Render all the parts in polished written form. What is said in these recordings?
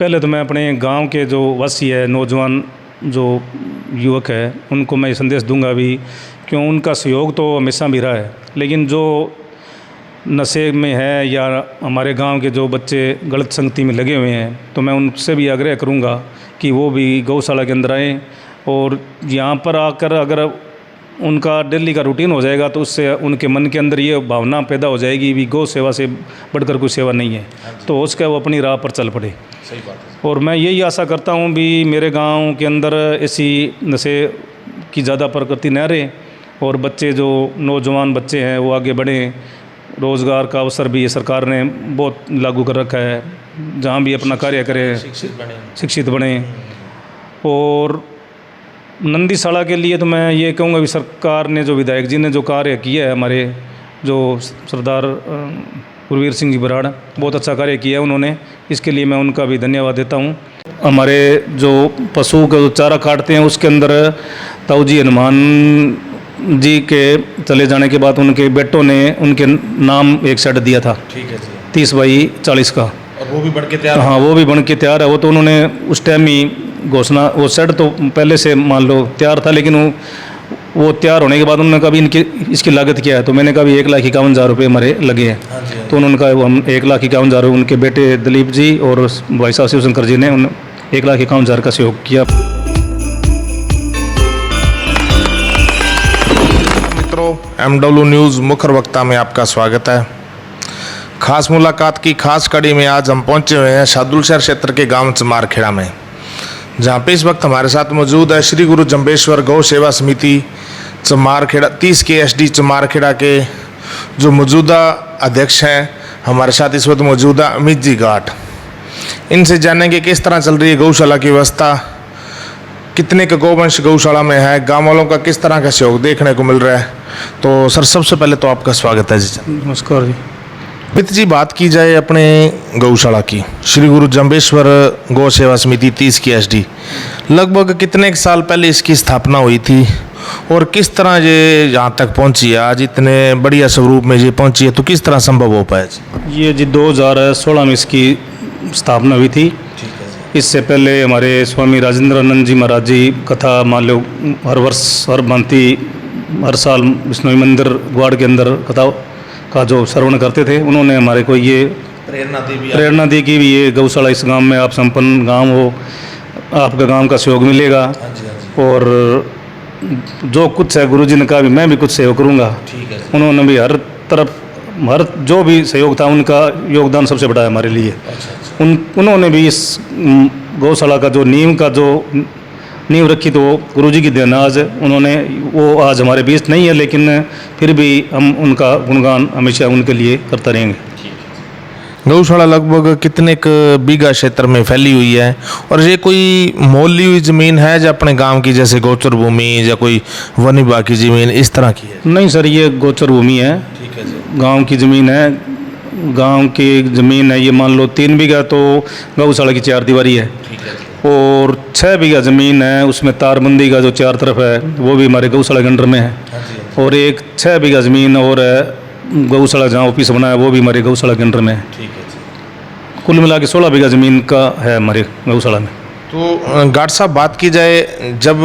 पहले तो मैं अपने गांव के जो वासी है, नौजवान जो युवक है, उनको मैं ये संदेश दूंगा भी, क्यों उनका सहयोग तो हमेशा भी रहा है, लेकिन जो नशे में है या हमारे गांव के जो बच्चे गलत संगति में लगे हुए हैं, तो मैं उनसे भी आग्रह करूंगा कि वो भी गौशाला के अंदर आएँ। और यहाँ पर आकर अगर उनका डेली का रूटीन हो जाएगा तो उससे उनके मन के अंदर ये भावना पैदा हो जाएगी भी गौ सेवा से बढ़कर कोई सेवा नहीं है, तो उसका वो अपनी राह पर चल पड़े। सही बात है। और मैं यही आशा करता हूँ भी मेरे गांव के अंदर ऐसी नशे की ज़्यादा प्रकृति न रहे और बच्चे जो नौजवान बच्चे हैं वो आगे बढ़ें। रोज़गार का अवसर भी सरकार ने बहुत लागू कर रखा है, जहाँ भी अपना कार्य करें शिक्षित बने। और नंदीशाला के लिए तो मैं ये कहूँगा भी सरकार ने, जो विधायक जी ने जो कार्य किया है, हमारे जो सरदार गुरवीर सिंह जी बराड़, बहुत अच्छा कार्य किया है उन्होंने, इसके लिए मैं उनका भी धन्यवाद देता हूँ। हमारे जो पशु का चारा काटते हैं उसके अंदर ताऊ जी हनुमान जी के चले जाने के बाद उनके बेटों ने उनके नाम एक शेड दिया था। ठीक है जी। 30x40 का, और वो भी बन के तैयार। हाँ, वो भी बन के तैयार है। वो तो उन्होंने उस टाइम ही घोषणा, वो शेड तो पहले से मान लो तैयार था, लेकिन वो तैयार होने के बाद उन्होंने कहा भी इसकी लागत क्या है, तो मैंने कहा भी 1,51,000 रुपये हमारे लगे हैं। तो उन्होंने कहा हम 1,51,000, उनके बेटे दिलीप जी और भाई साहब शिवशंकर जी ने 1,51,000 का सहयोग किया। मित्रों, MW न्यूज़ मुखर वक्ता में आपका स्वागत है। खास मुलाकात की खास कड़ी में आज हम पहुंचे हुए हैं शार्दुलशहर क्षेत्र के गांव चमारखेड़ा में, जहां पे इस वक्त हमारे साथ मौजूद है श्री गुरु जम्बेश्वर गौ सेवा समिति चमारखेड़ा 30 के SD चमारखेड़ा के जो मौजूदा अध्यक्ष हैं। हमारे साथ इस वक्त मौजूद है अमित जी घाट। इनसे जानेंगे किस तरह चल रही है गौशाला की व्यवस्था, कितने का गौवंश गौशाला में है, गाँव वालों का किस तरह का सहयोग देखने को मिल रहा है। तो सर, सबसे पहले तो आपका स्वागत है जी। नमस्कार जी। मित्र जी, बात की जाए अपने गौशाला की, श्री गुरु जम्बेश्वर गौ सेवा समिति 30 की SD, लगभग कितने साल पहले इसकी स्थापना हुई थी और किस तरह ये यहाँ तक पहुँची है, आज इतने बढ़िया स्वरूप में ये पहुँची है, तो किस तरह संभव हो पाया जी? ये जी 2016 में इसकी स्थापना हुई थी। इससे पहले हमारे स्वामी राजेंद्रानंद जी महाराज जी कथा मान लो हर वर्ष हर भांति हर साल विष्णु मंदिर ग्वाड़ के अंदर कथा का जो श्रवण करते थे, उन्होंने हमारे को ये प्रेरणा दी कि ये गौशाला इस गांव में आप संपन्न गांव हो, आपका गांव का सहयोग मिलेगा। और जो कुछ है गुरुजी ने कहा भी मैं भी कुछ सहयोग करूंगा। उन्होंने भी हर तरफ हर जो भी सहयोग था उनका योगदान सबसे बड़ा है हमारे लिए। उन्होंने भी इस गौशाला का जो नींव रखी, तो गुरुजी की देन आज उन्होंने, वो आज हमारे बीच नहीं है, लेकिन फिर भी हम उनका गुणगान हमेशा उनके लिए करते रहेंगे। गौशाला लगभग कितने बीघा क्षेत्र में फैली हुई है, और ये कोई मोल ली हुई ज़मीन है जो अपने गांव की, जैसे गोचर भूमि या कोई वन विभाग की ज़मीन इस तरह की है? नहीं सर, ये गोचर भूमि है, गांव की ज़मीन है। गांव की ज़मीन है, ये मान लो 3 बीघा तो गौशाला की 4 दीवारी है, और 6 बीघा ज़मीन है, उसमें तारबंदी का जो 4 तरफ है वो भी हमारे गौशाला के अंडर में है। और एक 6 बीघा ज़मीन और गौशाला जहाँ ऑफिस बना है वो भी हमारे गौशाला के अंडर में है। कुल मिला के 16 बीघा ज़मीन का है हमारे गौशाला में। तो गार्ड साहब, बात की जाए जब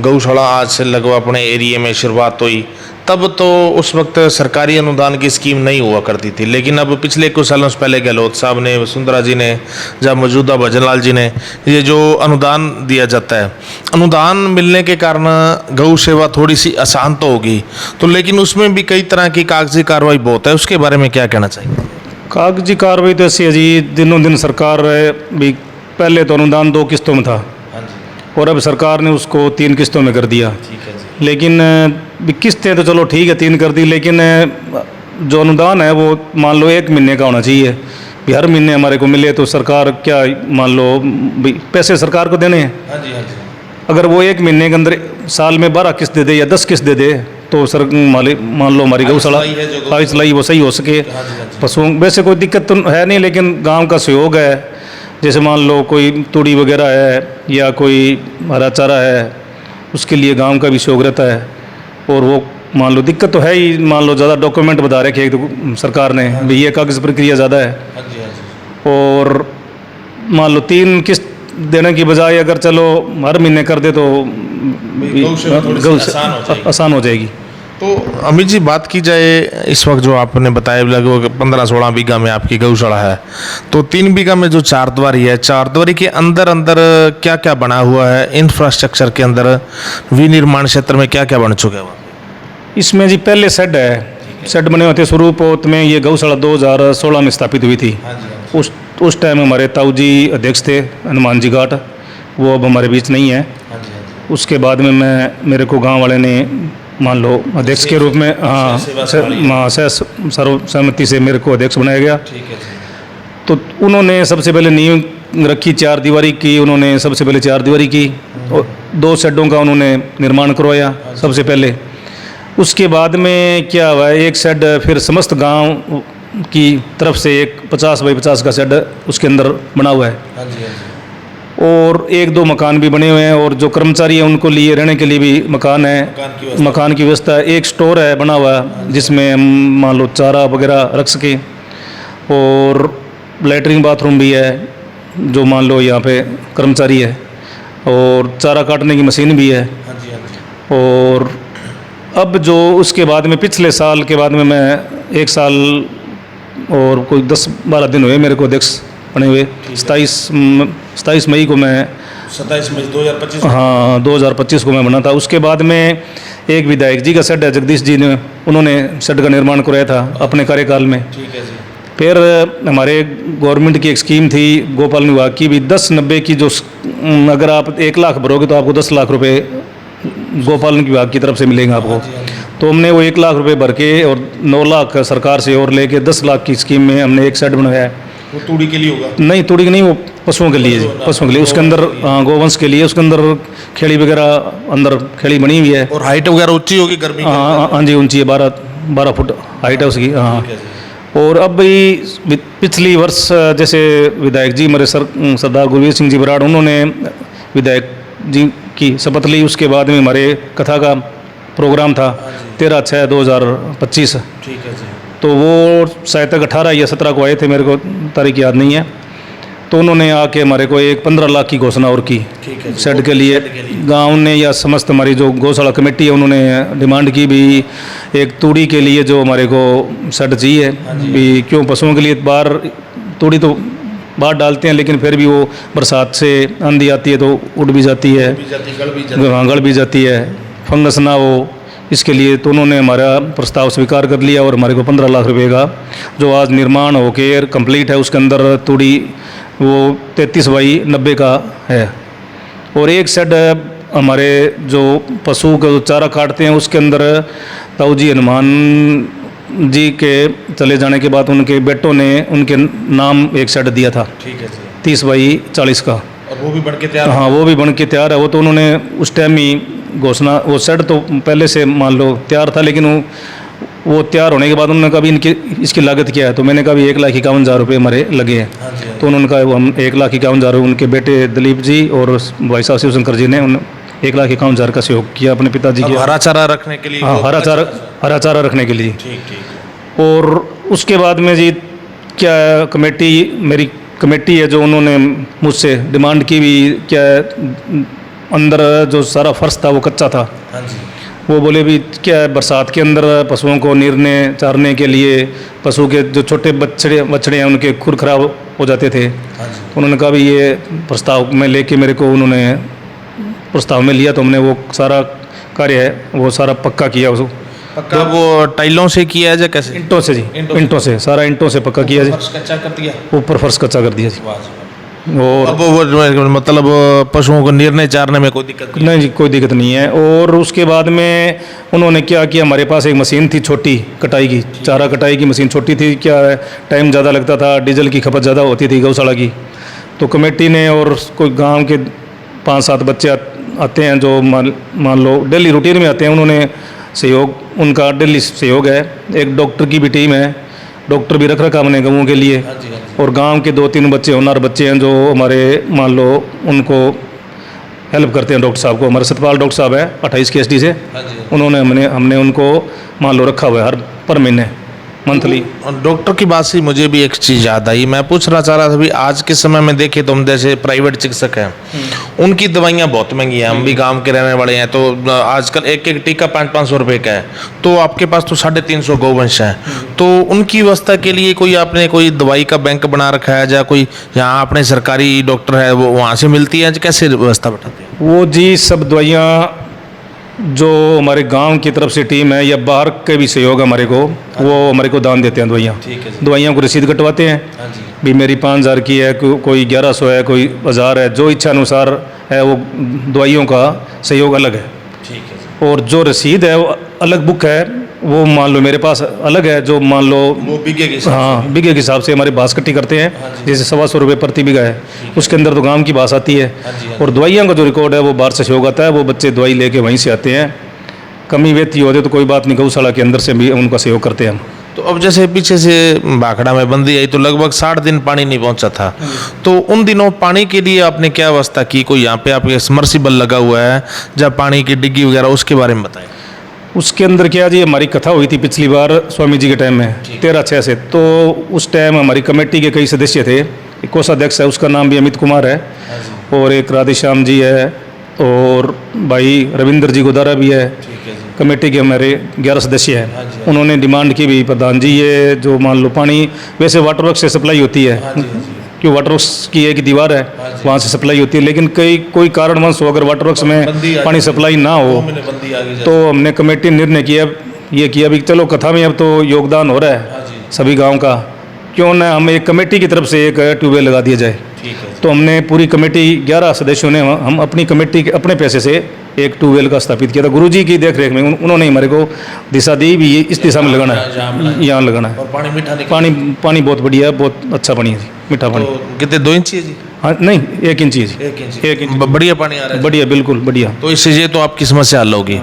गौशाला आज से लगभग अपने एरिया में शुरुआत हुई, तब तो उस वक्त सरकारी अनुदान की स्कीम नहीं हुआ करती थी, लेकिन अब पिछले कुछ सालों से पहले गहलोत साहब ने, वसुंधरा जी ने, जब मौजूदा भजनलाल जी ने, ये जो अनुदान दिया जाता है, अनुदान मिलने के कारण गौ सेवा थोड़ी सी आसान तो होगी, तो लेकिन उसमें भी कई तरह की कागजी कार्रवाई बहुत है, उसके बारे में क्या कहना चाहिए? कागजी कार्रवाई तो ऐसी है जी, दिनों दिन सरकार भी, पहले तो अनुदान 2 किस्तों में था और अब सरकार ने उसको 3 किस्तों में कर दिया। लेकिन किस्तें तो चलो ठीक है 3 कर दी, लेकिन जो अनुदान है वो मान लो 1 महीने का होना चाहिए भी, हर महीने हमारे को मिले। तो सरकार क्या, मान लो पैसे सरकार को देने हैं, अगर वो 1 महीने के अंदर साल में 12 किस्त दे दे या 10 किस्त दे दे, तो सर मान लो हमारी गौशाला हाई चलाई वो सही हो सके। पशुओं वैसे कोई दिक्कत तो है नहीं, लेकिन गाँव का सहयोग है, जैसे मान लो कोई तूड़ी वगैरह है या कोई हरा चारा है, उसके लिए गांव का भी सहयोग रहता है। और वो मान लो दिक्कत तो है ही, मान लो ज़्यादा डॉक्यूमेंट बता रखे तो सरकार ने भी, ये कागज़ प्रक्रिया ज़्यादा है। और मान लो 3 किस्त देने की बजाय अगर चलो हर महीने कर दे तो गौ से आसान हो जाएगी। तो अमित जी, बात की जाए इस वक्त जो आपने बताया लगभग 15-16 बीघा में आपकी गौशाला है, तो 3 बीघा में जो चारद्वारी है, चारद्वारी के अंदर अंदर क्या क्या बना हुआ है? इंफ्रास्ट्रक्चर के अंदर विनिर्माण क्षेत्र में क्या क्या बन चुका है? इसमें जी पहले शेड है, शेड बने हुए थे शुरू पोत में। ये गौशाला 2016 में स्थापित हुई थी। उस टाइम हमारे ताऊ जी अध्यक्ष थे, हनुमान जी घाट, वो अब हमारे बीच नहीं है। उसके बाद में मेरे को गांव वाले ने मान लो अध्यक्ष के रूप में सर्वसम्मति से मेरे को अध्यक्ष बनाया गया। तो उन्होंने सबसे पहले नींव रखी, 4 दीवारी की उन्होंने सबसे पहले 4 दीवारी की, और 2 शेडों का उन्होंने निर्माण करवाया सबसे पहले। उसके बाद में क्या हुआ, एक शेड फिर समस्त गांव की तरफ से एक 50 बाई 50 का शेड उसके अंदर बना हुआ है। और 1-2 मकान भी बने हुए हैं, और जो कर्मचारी हैं उनको लिए रहने के लिए भी मकान है, मकान की व्यवस्था है। एक स्टोर है बना हुआ जिसमें हम मान लो चारा वगैरह रख सके, और लैट्रिन बाथरूम भी है जो मान लो यहाँ पे कर्मचारी है, और चारा काटने की मशीन भी है। और अब जो उसके बाद में पिछले साल के बाद में मैं 1 साल और कोई 10-12 दिन हुए मेरे को अध्यक्ष बने हुए। 27 मई को मैं 27 मई 2025 हाँ 2025 को मैं बना था। उसके बाद में एक विधायक जी का शेड है, जगदीश जी ने, उन्होंने शेड का निर्माण कराया था अपने कार्यकाल में। ठीक है जी। फिर हमारे गवर्नमेंट की एक स्कीम थी गोपालन विभाग की भी, 10-90 की, जो अगर आप 1 लाख भरोगे तो आपको 10 लाख रुपए गोपालन विभाग की तरफ से मिलेंगे आपको। तो हमने वो 1 लाख रुपए भर के और 9 लाख सरकार से और लेके 10 लाख की स्कीम में हमने एक शेड बनाया है। वो तूड़ी के लिए होगा? नहीं, तूड़ी के नहीं, वो पशुओं के लिए, पशुओं के लिए। उसके अंदर गोवंश के लिए उसके अंदर खेड़ी वगैरह, अंदर खेड़ी बनी हुई है। और हाइट वगैरह ऊंची होगी गर्मी? हाँ जी, ऊंची है, 12 फुट हाइट है उसकी। हाँ। और अब भी पिछली वर्ष जैसे विधायक जी हमारे सरदार गुरवीर सिंह जी बराड़, उन्होंने विधायक जी की शपथ ली। उसके बाद में हमारे कथा का प्रोग्राम था 13/6/2025। ठीक है जी। तो वो शायद तक 18 या 17 को आए थे, मेरे को तारीख याद नहीं है। तो उन्होंने आके हमारे को एक 15 लाख की घोषणा और की शेड के लिए। गांव ने या समस्त हमारी जो गौशाला कमेटी है उन्होंने डिमांड की भी एक तूड़ी के लिए जो हमारे को शेड चाहिए भी, क्यों पशुओं के लिए बाहर तूड़ी तो बाहर डालते हैं, लेकिन फिर भी वो बरसात से आंधी आती है तो उड़ भी जाती है, गड़ भी जाती है, फंगस ना हो, इसके लिए। तो उन्होंने हमारा प्रस्ताव स्वीकार कर लिया और हमारे को 15 लाख रुपए का जो आज निर्माण होके कंप्लीट है, उसके अंदर तूड़ी वो 33 बाई 90 का है। और एक शेड हमारे जो पशु का चारा काटते हैं उसके अंदर ताऊ जी हनुमान जी के चले जाने के बाद उनके बेटों ने उनके नाम एक शेड दिया था। ठीक है जी। 30 बाई 40 का। और वो भी बन के तैयार? हाँ, वो भी बन के तैयार है। वो तो उन्होंने उस टाइम ही घोषणा, वो शेड तो पहले से मान लो तैयार था, लेकिन वो तैयार होने के बाद उन्होंने कहा भी इसकी लागत क्या है। तो मैंने कहा भी 1,51,000 रुपये हमारे लगे हैं। तो उन्होंने कहा हम 1,51,000, उनके बेटे दिलीप जी और भाई साहब शिवशंकर जी ने 1,51,000 का सहयोग किया अपने पिताजी के। हरा चारा रखने के लिए? हाँ, हरा चारा रखने के लिए। ठीक। और उसके बाद में जी क्या कमेटी, मेरी कमेटी है जो उन्होंने मुझसे डिमांड की भी, क्या अंदर जो सारा फर्श था वो कच्चा था। हाँ जी। वो बोले भी क्या बरसात के अंदर पशुओं को नीरने चारने के लिए पशु के जो छोटे बछड़े हैं उनके खुर खराब हो जाते थे। हाँ जी। उन्होंने कहा भी ये प्रस्ताव में लेके मेरे को उन्होंने प्रस्ताव में लिया, तो हमने वो सारा कार्य है वो सारा पक्का किया। उसको पक्का वो टाइलों से किया है या कैसे? इंटों से जी, इंटों से, सारा इंटों से पक्का किया जी। फर्श कच्चा कर दिया? ऊपर फर्श कच्चा कर दिया जी। और अब वो मतलब पशुओं को नीरने चारने में कोई दिक्कत नहीं जी, कोई दिक्कत नहीं है। और उसके बाद में उन्होंने क्या किया, हमारे पास एक मशीन थी छोटी कटाई की, चारा कटाई की मशीन छोटी थी। क्या टाइम ज़्यादा लगता था, डीजल की खपत ज़्यादा होती थी गौशाला की। तो कमेटी ने और कोई गाँव के 5-7 बच्चे आते हैं जो मान लो डेली रूटीन में आते हैं, उन्होंने सहयोग, उनका डेली सहयोग है। एक डॉक्टर की भी टीम है, डॉक्टर भी रख रखा हमने गाँवों के लिए। और गांव के 2-3 बच्चे होनहार बच्चे हैं जो हमारे मान लो उनको हेल्प करते हैं डॉक्टर साहब को। हमारे सतपाल डॉक्टर साहब है 28 KSD से, उन्होंने हमने उनको मान लो रखा हुआ है हर पर महीने। मंथली। डॉक्टर की बात से मुझे भी एक चीज़ याद आई, मैं पूछ रहा था भी आज के समय में देखें तो हम जैसे प्राइवेट चिकित्सक हैं, उनकी दवाइयाँ बहुत महंगी हैं। हम भी गांव के रहने वाले हैं, तो आजकल एक एक टीका 500-500 रुपये का है, तो आपके पास तो 350 गौवंश है, तो उनकी व्यवस्था के लिए कोई आपने कोई दवाई का बैंक बना रखा है, या कोई यहाँ अपने सरकारी डॉक्टर है वो वहाँ से मिलती है, कैसे व्यवस्था बैठाते हैं? वो जी सब दवाइयाँ जो हमारे गांव की तरफ से टीम है या बाहर के भी सहयोग है हमारे को, वो हमारे को दान देते हैं दवाइयाँ। दवाइयों को रसीद कटवाते हैं, भी मेरी 5000 की है, कोई 1100 है, कोई 1000 है, जो इच्छा अनुसार है, वो दवाइयों का सहयोग अलग है। और जो रसीद है वो अलग बुक है, वो मान लो मेरे पास अलग है, जो मान लो वो बीघे के हाँ बीघे के हिसाब से हमारे बासकट्टी करते हैं, जैसे 125 रुपये प्रति बीघा है, उसके अंदर तो गांव की बास आती है। और दवाइयों का जो रिकॉर्ड है वो बाहर से सहयोग आता है, वो बच्चे दवाई लेके वहीं से आते हैं। कमी व्यक्ति होते तो कोई बात नहीं, गौशाला के अंदर से भी उनका सहयोग करते हैं हम। तो अब जैसे पीछे से भाखड़ा में बंदी आई तो लगभग 60 दिन पानी नहीं पहुंचा था, तो उन दिनों पानी के लिए आपने क्या व्यवस्था की? कोई यहाँ पे आपके समर्सिबल लगा हुआ है जब पानी की डिग्गी वगैरह, उसके बारे में बताएं। उसके अंदर क्या जी, हमारी कथा हुई थी पिछली बार स्वामी जी के टाइम में 13/6 से, तो उस टाइम हमारी कमेटी के कई सदस्य थे। एक कोषाध्यक्ष है, उसका नाम भी अमित कुमार है, और एक राधेश्याम जी है, और भाई रविंद्र जी गोदारा भी है। कमेटी के हमारे 11 सदस्य हैं। उन्होंने डिमांड की भी, प्रधान जी ये जो मान लो पानी वैसे वाटर वर्क से सप्लाई होती है, क्यों वाटर वर्क्स की एक दीवार है वहाँ से सप्लाई होती है, लेकिन कोई कारणवश हो अगर वाटर वर्क्स में पानी सप्लाई ना हो तो हमने कमेटी ने निर्णय किया, ये किया भी चलो कथा में अब तो योगदान हो रहा है सभी गाँव का, क्यों ना हम एक कमेटी की तरफ से एक ट्यूबवेल लगा दिया जाए। तो हमने पूरी कमेटी 11 सदस्यों ने हम अपनी कमेटी के अपने पैसे से एक ट्यूबवेल का स्थापित किया था। गुरुजी की देख रेख में उन्होंने हमारे को दिशा दी भी, इस दिशा में लगाना है, यहाँ लगाना है। और पानी मीठा पानी बहुत बढ़िया है, बहुत अच्छा पानी है जी, मीठा पानी। कितने 2 इंच है जी? हाँ नहीं 1 इंच है जी, 1 इंच बढ़िया पानी आ रहा है, बढ़िया बिल्कुल बढ़िया। तो इससे ये तो आपकी समस्या हल होगी।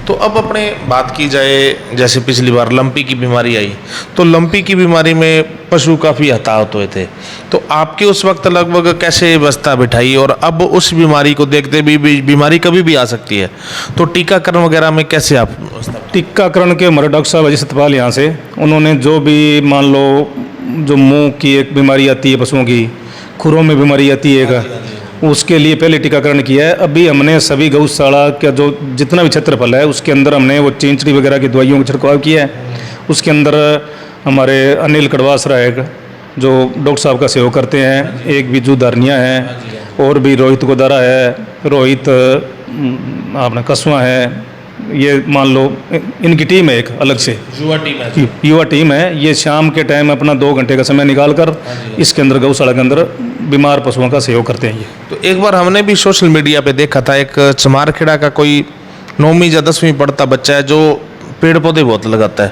तो अब अपने बात की जाए, जैसे पिछली बार लंपी की बीमारी आई, तो लंपी की बीमारी में पशु काफ़ी हताहत हुए थे, तो आपके उस वक्त लगभग कैसे व्यवस्था बिठाई? और अब उस बीमारी को देखते भी बीमारी कभी भी आ सकती है, तो टीकाकरण वगैरह में कैसे आप? टीकाकरण के हमारे डॉक्टर साहब अजय सतपाल यहाँ से, उन्होंने जो भी मान लो जो मुंह की एक बीमारी आती है पशुओं की, खुरों में बीमारी आती है, उसके लिए पहले टीकाकरण किया है। अभी हमने सभी गौशाला का जो जितना भी क्षेत्रफल है उसके अंदर हमने वो चेंचड़ी वगैरह की दवाइयों का छिड़काव किया है। उसके अंदर हमारे अनिल कड़वासरा है जो डॉक्टर साहब का सहयोग करते हैं, एक बिजू धारनिया है, और भी रोहित गोदारा है, रोहित अपना कसवा है, ये मान लो इनकी टीम है एक अलग से युवा टीम है। ये शाम के टाइम अपना 2 घंटे का समय निकाल कर इसके अंदर गौशाला के अंदर बीमार पशुओं का सहयोग करते हैं। ये तो एक बार हमने भी सोशल मीडिया पे देखा था, एक चमारखेड़ा का कोई 9वीं या 10वीं पढ़ता बच्चा है जो पेड़ पौधे बहुत लगाता है,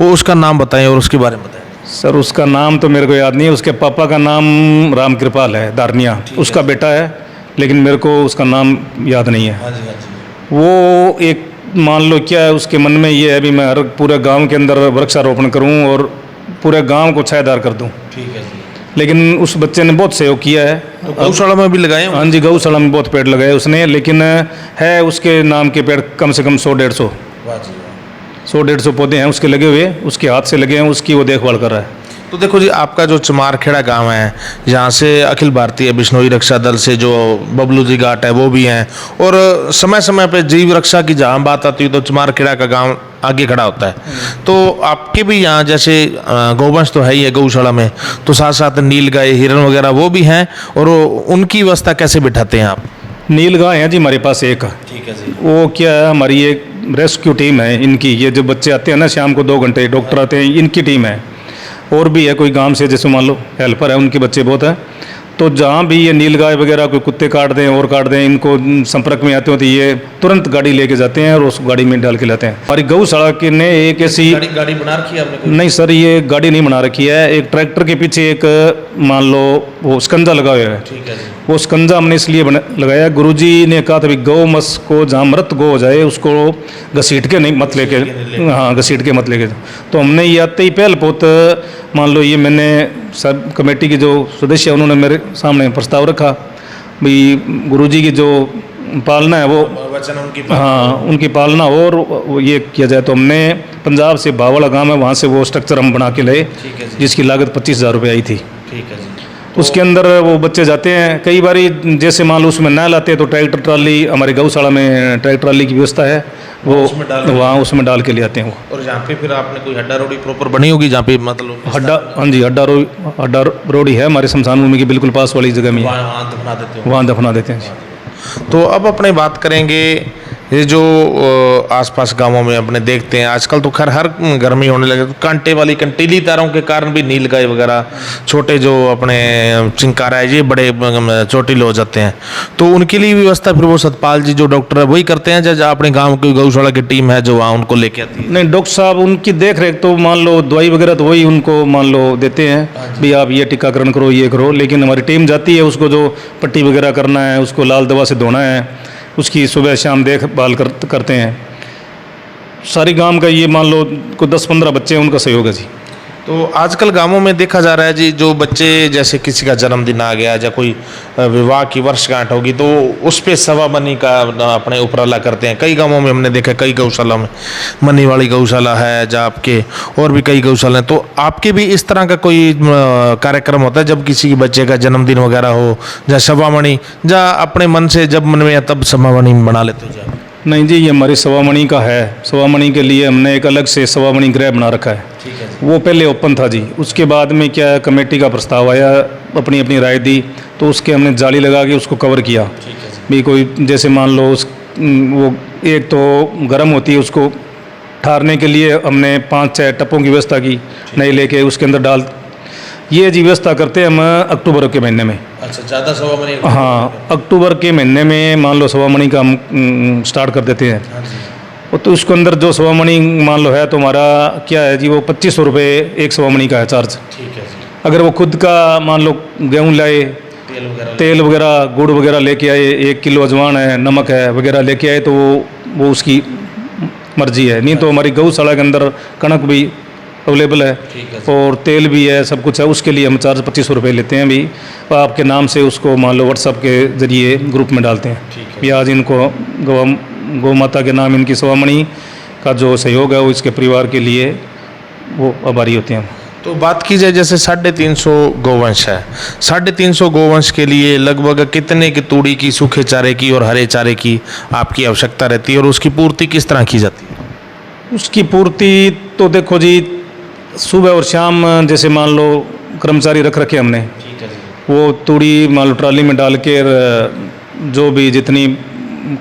वो उसका नाम बताएं और उसके बारे में बताएं। सर उसका नाम तो मेरे को याद नहीं है, उसके पापा का नाम राम कृपाल है दारनिया, उसका बेटा है, लेकिन मेरे को उसका नाम याद नहीं है। वो एक मान लो क्या है उसके मन में ये है भी मैं हर पूरे गांव के अंदर वृक्षारोपण करूं और पूरे गांव को छायादार कर दूं। ठीक है। लेकिन उस बच्चे ने बहुत सहयोग किया है। तो गौशाला में भी लगाए? हाँ जी, गौशाला में बहुत पेड़ लगाए उसने, लेकिन है उसके नाम के पेड़ कम से कम 100-150 पौधे हैं उसके लगे हुए, उसके हाथ से लगे हैं, उसकी वो देखभाल कर रहा है। तो देखो जी, आपका जो चमारखेड़ा गांव है, यहाँ से अखिल भारतीय बिश्नोई रक्षा दल से जो बबलू जी घाट है वो भी हैं, और समय समय पे जीव रक्षा की जहाँ बात आती है तो चमारखेड़ा का गांव आगे खड़ा होता है। तो आपके भी यहाँ जैसे गौवंश तो है ही है गौशाला में, तो साथ साथ नील गाय हिरन वगैरह वो भी हैं, और उनकी व्यवस्था कैसे बिठाते हैं आप? नील गाय है जी हमारे पास एक। ठीक है जी। वो क्या है, हमारी एक रेस्क्यू टीम है इनकी, ये जो बच्चे आते हैं ना शाम को 2 घंटे डॉक्टर आते हैं, इनकी टीम है। और भी है कोई गांव से जैसे मान लो हेल्पर है, उनके बच्चे बहुत हैं। तो जहाँ भी ये नीलगाय वगैरह कोई कुत्ते काट दें और काट दें, इनको संपर्क में आते हो तो ये तुरंत गाड़ी लेके जाते हैं और उस गाड़ी में डाल के लाते हैं। हमारी गौशाला के ने एक ऐसी गाड़ी बना रखी है आपने? नहीं सर, ये गाड़ी नहीं बना रखी है। एक ट्रैक्टर के पीछे एक मान लो वो स्कंजा लगा हुआ है। ठीक है जी। वो स्कंजा हमने इसलिए लगाया, गुरुजी ने कहा था गौ मस को जहाँ मृत गौ हो जाए उसको घसीट के नहीं मत लेके, हाँ घसीट के मत लेके। तो हमने ये आते ही पहल पोत मान लो, ये मैंने सब कमेटी के जो सदस्य उन्होंने मेरे सामने प्रस्ताव रखा भाई गुरुजी की जो पालना है वो वचन उनकी हाँ उनकी पालना। और ये किया जाए तो हमने पंजाब से बावड़ा गांव है, वहाँ से वो स्ट्रक्चर हम बना के लाए, ठीक है जी, जिसकी लागत 25,000 रुपये आई थी। ठीक है जी। उसके अंदर वो बच्चे जाते हैं, कई बारी जैसे मान लो उसमें न लाते तो ट्रैक्टर ट्राली, हमारे गौशाला में ट्रैक्टर ट्राली की व्यवस्था है, वो वहाँ उसमें डाल के ले आते हैं वो। और जहाँ पे फिर आपने कोई हड्डा रोडी प्रॉपर बनी होगी जहाँ पे मतलब हड्डा, हाँ जी, हड्डा रोडी है हमारे शमशान भूमि के बिल्कुल पास वाली जगह में, वहाँ दफना देते हो। वहाँ दफना देते हैं जी। तो अब अपने बात करेंगे ये जो आसपास गांवों में अपने देखते हैं आजकल तो खैर हर घर में होने लगे, तो कांटे वाली कंटीली तारों के कारण भी नीलगाय वगैरह छोटे जो अपने चिंकारा है ये बड़े चोटिल हो जाते हैं, तो उनके लिए व्यवस्था फिर वो सतपाल जी जो डॉक्टर है वही करते हैं, जब अपने गांव की गौशाला की टीम है जो वहाँ उनको लेके आती है? नहीं, डॉक्टर साहब उनकी देख रेख तो मान लो दवाई वगैरह तो वही उनको मान लो देते हैं भी आप ये टीकाकरण करो ये करो, लेकिन हमारी टीम जाती है, उसको जो पट्टी वगैरह करना है, उसको लाल दवा से धोना है, उसकी सुबह शाम देखभाल करते हैं। सारी गांव का ये मान लो को 10-15 बच्चे हैं, उनका सहयोग है जी। तो आजकल गांवों में देखा जा रहा है जी, जो बच्चे जैसे किसी का जन्मदिन आ गया या कोई विवाह की वर्षगांठ होगी तो उस पे सवा मनी का अपने उपराला करते हैं। कई गांवों में हमने देखा, कई गौशाला में मनी वाली गौशाला है जहाँ आपके और भी कई गौशाला हैं, तो आपके भी इस तरह का कोई कार्यक्रम होता है जब किसी के बच्चे का जन्मदिन वगैरह हो, या सवा मणि, या अपने मन से जब मन में तब सवा मणि बना लेते हो? जी नहीं जी, ये हमारी सवामणि का है। सवामणि के लिए हमने एक अलग से सवामणि गृह बना रखा है। ठीक है। वो पहले ओपन था जी, उसके बाद में क्या है, कमेटी का प्रस्ताव आया, अपनी अपनी राय दी, तो उसके हमने जाली लगा के उसको कवर किया। ठीक है भी कोई जैसे मान लो वो एक तो गर्म होती है, उसको ठहरने के लिए हमने 5-6 टपों की व्यवस्था की, नई लेके उसके अंदर डाल, ये जी व्यवस्था करते हैं हम अक्टूबर के महीने में। अच्छा, ज़्यादा सवा मणि? हाँ, अक्टूबर के महीने में मान लो सवा मणि का हम स्टार्ट कर देते हैं। तो उसके अंदर जो सवा मणि मान लो है तो हमारा क्या है जी, वो 2500 रुपये एक सवा मणि का है चार्ज। ठीक है जी। अगर वो खुद का मान लो गेहूँ लाए, तेल वगैरह गुड़ वगैरह लेके आए, 1 किलो अजवान है, नमक है वगैरह लेके आए, तो वो उसकी मर्जी है। नहीं तो हमारी गौशाला के अंदर कणक भी अवेलेबल है और तेल भी है, सब कुछ है। उसके लिए हम चार्ज 2500 रुपये लेते हैं भी, आपके नाम से उसको मान लो व्हाट्सअप के जरिए ग्रुप में डालते हैं भी आज इनको गौ माता के नाम इनकी सवामणि का जो सहयोग है वो इसके परिवार के लिए वो आभारी होते हैं। तो बात की जाए जैसे 350 गौवंश है, 350 गौवंश के लिए लगभग कितने की तूड़ी की, सूखे चारे की और हरे चारे की आपकी आवश्यकता रहती है, और उसकी पूर्ति किस तरह की जाती है? उसकी पूर्ति तो देखो जी, सुबह और शाम जैसे मान लो कर्मचारी रख रखे हमने, वो तूड़ी मान लो ट्राली में डाल के जो भी जितनी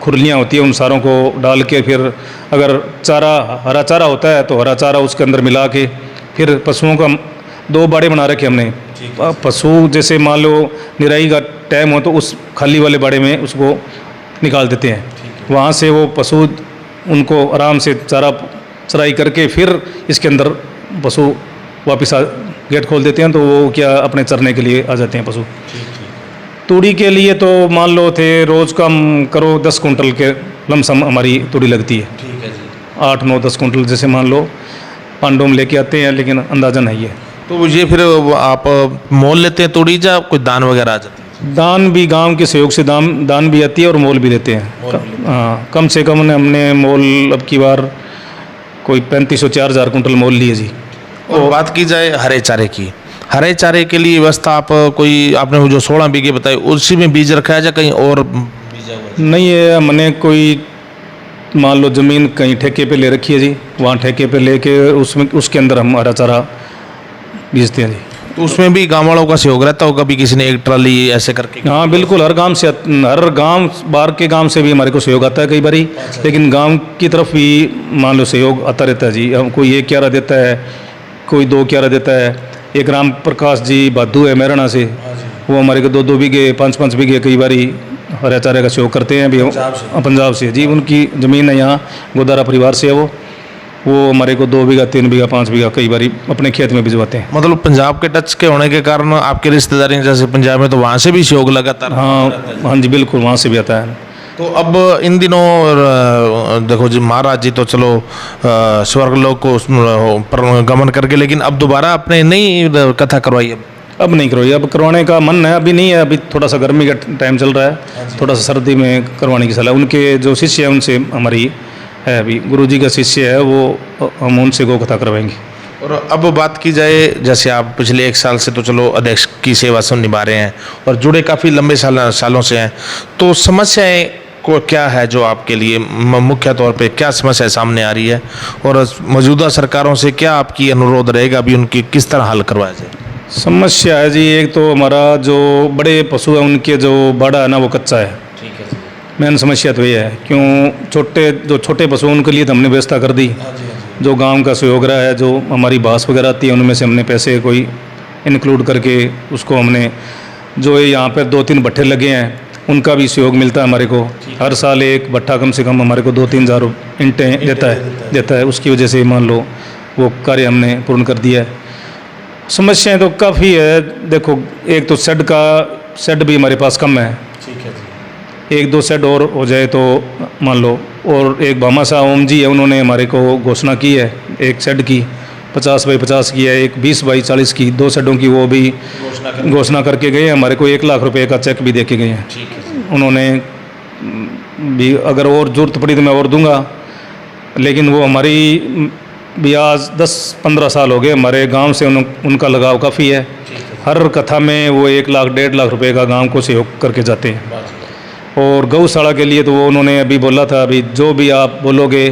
खुरलियाँ होती हैं उन सारों को डाल के, फिर अगर चारा हरा चारा होता है तो हरा चारा उसके अंदर मिला के, फिर पशुओं का 2 बाड़े बना रखे हमने। पशु जैसे मान लो निराई का टाइम हो तो उस खाली वाले बाड़े में उसको निकाल देते हैं, वहाँ से वो पशु उनको आराम से चारा चराई करके फिर इसके अंदर पशु वापस गेट खोल देते हैं, तो वो क्या अपने चरने के लिए आ जाते हैं पशु। तूड़ी के लिए तो मान लो थे रोज़ कम करो 10 कुंटल के लमसम हमारी तूड़ी लगती है। ठीक है जी। 8-9-10 कुंटल जैसे मान लो पांडों में लेके आते हैं, लेकिन अंदाज़ा नहीं है। तो ये फिर आप मोल लेते हैं तूड़ी, या कोई दान वगैरह आ जाती है? दान भी गांव के सहयोग से दान भी आती है और मोल भी लेते हैं। हाँ, कम से कम हमने मोल अब की बार कोई 3500-4000 कुंटल मोल लिए जी। और बात की जाए हरे चारे की, हरे चारे के लिए व्यवस्था आप कोई, आपने वो जो 16 बीघे बताए उसी में बीज रखा है या कहीं और बीजा हुआ? नहीं है, हमने कोई मान लो ज़मीन कहीं ठेके पे ले रखी है जी, वहाँ ठेके पे लेके उसमें उसके अंदर हम हरा चारा बीजते हैं जी। तो उसमें भी गाँव वालों का सहयोग रहता होगा, कभी किसी ने एक ट्राली ऐसे करके? हाँ बिल्कुल, हर गांव बाहर के गांव से भी हमारे को सहयोग आता है कई बारी, लेकिन गांव की तरफ भी मान लो सहयोग आता रहता है जी। हम कोई 1 क्यारा देता है, कोई 2 क्यारा देता है। एक राम प्रकाश जी बादू है मेरना से, वो हमारे को 2-2 बीघे 5-5 बीघे कई बारी हरा चारे का सहयोग करते हैं भी। पंजाब से जी, उनकी ज़मीन है यहाँ, गोदारा परिवार से है वो हमारे को 2 बीघा 3 बीघा 5 बीघा कई बारी अपने खेत में भिजवाते हैं। मतलब पंजाब के टच के होने के कारण आपके रिश्तेदारी जैसे पंजाब में, तो वहाँ से भी सहयोग लगातार? हाँ जी बिल्कुल, वहाँ से भी आता है। तो अब इन दिनों देखो जी, महाराज जी तो चलो स्वर्गलोक को पर गमन करके, लेकिन अब दोबारा आपने नई कथा करवाई? अब अब नहीं करवाई, अब करवाने का मन है, अभी नहीं है, अभी थोड़ा सा गर्मी का टाइम चल रहा है, थोड़ा सा सर्दी में करवाने की सलाह। उनके जो शिष्य हैं उनसे हमारी है, अभी गुरुजी का शिष्य है वो, हम उनसे गौ कथा करवाएंगे। और अब बात की जाए, जैसे आप पिछले 1 साल से तो चलो अध्यक्ष की सेवा से निभा रहे हैं और जुड़े काफ़ी लंबे सालों से हैं, तो समस्याएं को क्या है जो आपके लिए मुख्य तौर पे क्या समस्या सामने आ रही है, और मौजूदा सरकारों से क्या आपकी अनुरोध रहेगा अभी उनकी किस तरह हल करवाया जाए? समस्या है जी, एक तो हमारा जो बड़े पशु हैं उनके जो बाड़ा है ना वो कच्चा है। ठीक है जी। मेन समस्या तो ये है, क्यों जो छोटे पशु हैं उनके लिए तो हमने व्यवस्था कर दी, जो गांव का सहयोग रहा है, जो हमारी बास वगैरह आती है उनमें से हमने पैसे कोई इंक्लूड करके उसको हमने, जो यहाँ पर 2-3 भट्ठे लगे हैं उनका भी सहयोग मिलता है हमारे को। हर साल एक भट्ठा कम से कम हमारे को 2-3 हज़ार ईंटें देता है। उसकी वजह से मान लो वो कार्य हमने पूर्ण कर दिया है। समस्याएं तो काफ़ी है, देखो एक तो शेड भी हमारे पास कम है। ठीक है जी। 1-2 शेड और हो जाए तो मान लो। और एक भामा साहब ओम जी है, उन्होंने हमारे को घोषणा की है एक शेड की 50 बाई 50 की है, एक 20 बाई 40 की, 2 शेडों की वो भी घोषणा करके गए हैं। हमारे को 1 लाख रुपए का चेक भी दे के गए हैं। ठीक है। उन्होंने भी, अगर और ज़रूरत पड़ी तो मैं और दूंगा, लेकिन वो हमारी भी आज 10-15 साल हो गए हमारे गांव से उनका लगाव काफ़ी है। हर कथा में वो 1 लाख 1.5 लाख रुपए का गांव को सहयोग करके जाते हैं। और गौशाला के लिए तो वो उन्होंने अभी बोला था, अभी जो भी आप बोलोगे,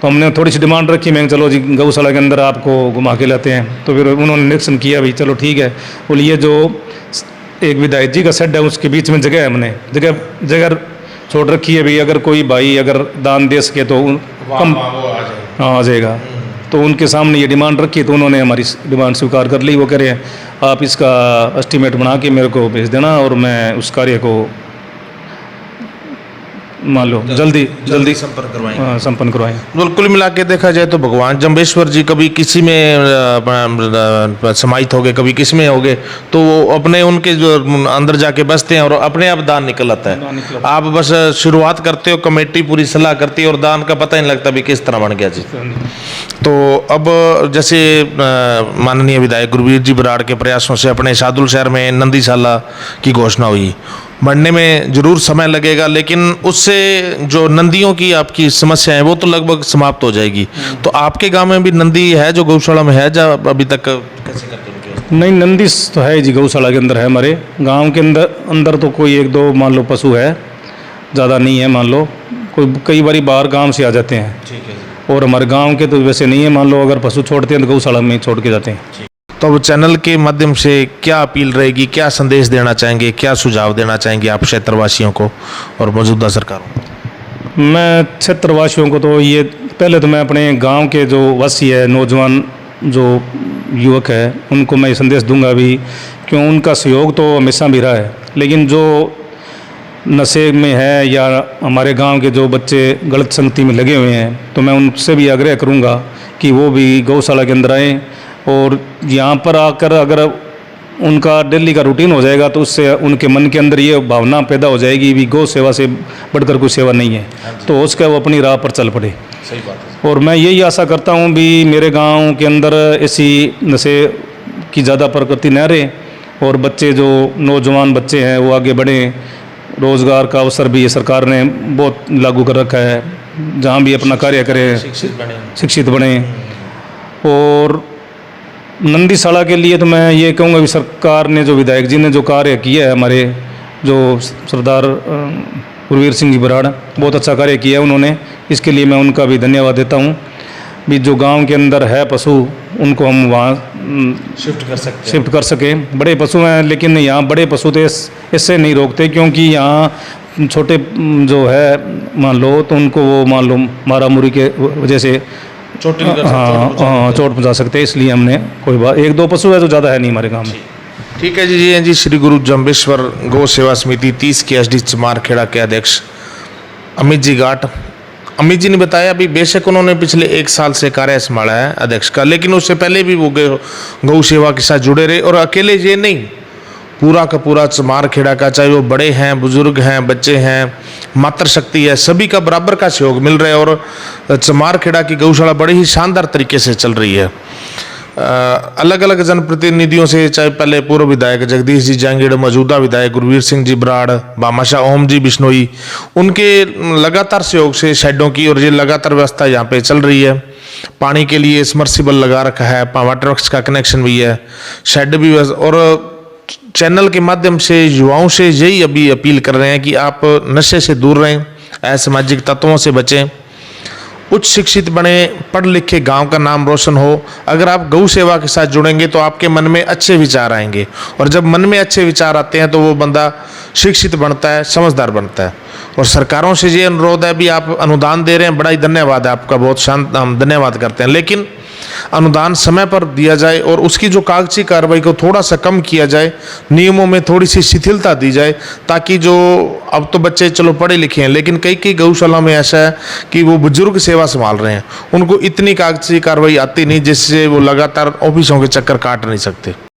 तो हमने थोड़ी सी डिमांड रखी, मैं चलो जी गौशाला के अंदर आपको घुमा के लाते हैं। तो फिर उन्होंने निरीक्षण किया, भाई चलो ठीक है। बोले ये जो एक विधायक जी का शेड है उसके बीच में जगह है, हमने जगह छोड़ रखी है, भाई अगर कोई भाई अगर दान दे सके तो कम आ जाएगा। तो उनके सामने ये डिमांड रखी, तो उन्होंने हमारी डिमांड स्वीकार कर ली। वो कह रहे हैं आप इसका एस्टीमेट बना के मेरे को भेज देना और मैं उस कार्य को मान लो जल्दी संपन्न करवाएं। कुल मिला के देखा जाए तो भगवान जम्बेश्वर जी कभी किसी में समाहित हो गए, कभी किसी में हो गए, तो वो अपने उनके जो अंदर जाके बसते हैं और अपने आप दान निकल आता है। आप बस शुरुआत करते हो, कमेटी पूरी सलाह करती है और दान का पता ही नहीं लगता भी किस तरह बन गया जी। तो अब जैसे माननीय विधायक गुरवीर जी बराड़ के प्रयासों से अपने शादुल शहर में नंदीशाला की घोषणा हुई, बढ़ने में जरूर समय लगेगा, लेकिन उससे जो नंदियों की आपकी समस्या है वो तो लगभग समाप्त हो जाएगी। तो आपके गांव में भी नंदी है जो गौशाला में है, जब अभी तक कैसे करते हैं? नहीं, नंदी तो है जी, गौशाला के अंदर है। हमारे गांव के अंदर तो कोई 1-2 मान लो पशु है, ज़्यादा नहीं है। मान लो कोई कई बारी बाहर गांव से आ जाते हैं। ठीक है। और हमारे गांव के तो वैसे नहीं है, मान लो अगर पशु छोड़ते हैं तो गौशाला में छोड़ के जाते हैं। तो अब चैनल के माध्यम से क्या अपील रहेगी, क्या संदेश देना चाहेंगे, क्या सुझाव देना चाहेंगे आप क्षेत्रवासियों को और मौजूदा सरकारों को? मैं क्षेत्रवासियों को तो ये, पहले तो मैं अपने गांव के जो वासी है, नौजवान जो युवक है, उनको मैं ये संदेश दूंगा भी, क्यों उनका सहयोग तो हमेशा भी रहा है, लेकिन जो नशे में है या हमारे गांव के जो बच्चे गलत संगति में लगे हुए हैं, तो मैं उनसे भी आग्रह करूंगा कि वो भी गौशाला के अंदर आएँ। और यहाँ पर आकर अगर उनका डेली का रूटीन हो जाएगा तो उससे उनके मन के अंदर ये भावना पैदा हो जाएगी भी गौ सेवा से बढ़कर कोई सेवा नहीं है, तो उसका वो अपनी राह पर चल पड़े। सही बात है। और मैं यही आशा करता हूँ भी मेरे गांव के अंदर ऐसी नशे की ज़्यादा प्रकृति न रहे और बच्चे जो नौजवान बच्चे हैं वो आगे बढ़ें। रोज़गार का अवसर भी ये सरकार ने बहुत लागू कर रखा है, जहाँ भी अपना कार्य करें शिक्षित बने। और नंदीशाला के लिए तो मैं ये कहूँगा कि सरकार ने, जो विधायक जी ने जो कार्य किया है, हमारे जो सरदार गुरवीर सिंह जी बराड़, बहुत अच्छा कार्य किया है उन्होंने। इसके लिए मैं उनका भी धन्यवाद देता हूँ। भी जो गांव के अंदर है पशु उनको हम वहाँ शिफ्ट कर सकें। बड़े पशु हैं, लेकिन यहाँ बड़े पशु तो इससे नहीं रोकते, क्योंकि यहाँ छोटे जो है मान लो तो उनको वो मान लो मारा मुरी के वजह से चोट पहुँचा सकते हैं। इसलिए हमने कोई बात 1-2 पशु है, तो ज़्यादा है नहीं हमारे गाँव में। ठीक है जी। जी श्री गुरु जम्बेश्वर गौ सेवा समिति 30 के एसडी चमारखेड़ा के अध्यक्ष अमित जी घाट। अमित जी ने बताया अभी बेशक उन्होंने पिछले 1 साल से कार्य संभाला है अध्यक्ष का, लेकिन उससे पहले भी वो गौ सेवा के साथ जुड़े रहे। और अकेले ये नहीं, पूरा का पूरा चमारखेड़ा का, चाहे वो बड़े हैं, बुजुर्ग हैं, बच्चे हैं, मातृशक्ति है, सभी का बराबर का सहयोग मिल रहा है। और चमारखेड़ा की गौशाला बड़े ही शानदार तरीके से चल रही है। अलग अलग जनप्रतिनिधियों से, चाहे पहले पूर्व विधायक जगदीश जी जांगीड़, मौजूदा विधायक गुरवीर सिंह जी बराड़, भामाशाह ओम जी बिश्नोई, उनके लगातार सहयोग से शेडों की और ये लगातार व्यवस्था यहाँ पे चल रही है। पानी के लिए समर्सिबल लगा रखा है, वाटर वर्क्स का कनेक्शन भी है, शेड भी। और चैनल के माध्यम से युवाओं से यही अभी अपील कर रहे हैं कि आप नशे से दूर रहें, असामाजिक तत्वों से बचें, उच्च शिक्षित बने, पढ़ लिख के गाँव का नाम रोशन हो। अगर आप गौ सेवा के साथ जुड़ेंगे तो आपके मन में अच्छे विचार आएंगे, और जब मन में अच्छे विचार आते हैं तो वो बंदा शिक्षित बनता है, समझदार बनता है। और सरकारों से ये अनुरोध है भी, आप अनुदान दे रहे हैं, बड़ा ही धन्यवाद है आपका, बहुत शांत, हम धन्यवाद करते हैं, लेकिन अनुदान समय पर दिया जाए और उसकी जो कागजी कार्रवाई को थोड़ा सा कम किया जाए, नियमों में थोड़ी सी शिथिलता दी जाए, ताकि जो अब तो बच्चे चलो पढ़े लिखे हैं, लेकिन कई कई गौशाला में ऐसा है कि वो बुजुर्ग सेवा संभाल रहे हैं, उनको इतनी कागजी कार्रवाई आती नहीं जिससे वो लगातार ऑफिसों के चक्कर काट नहीं सकते।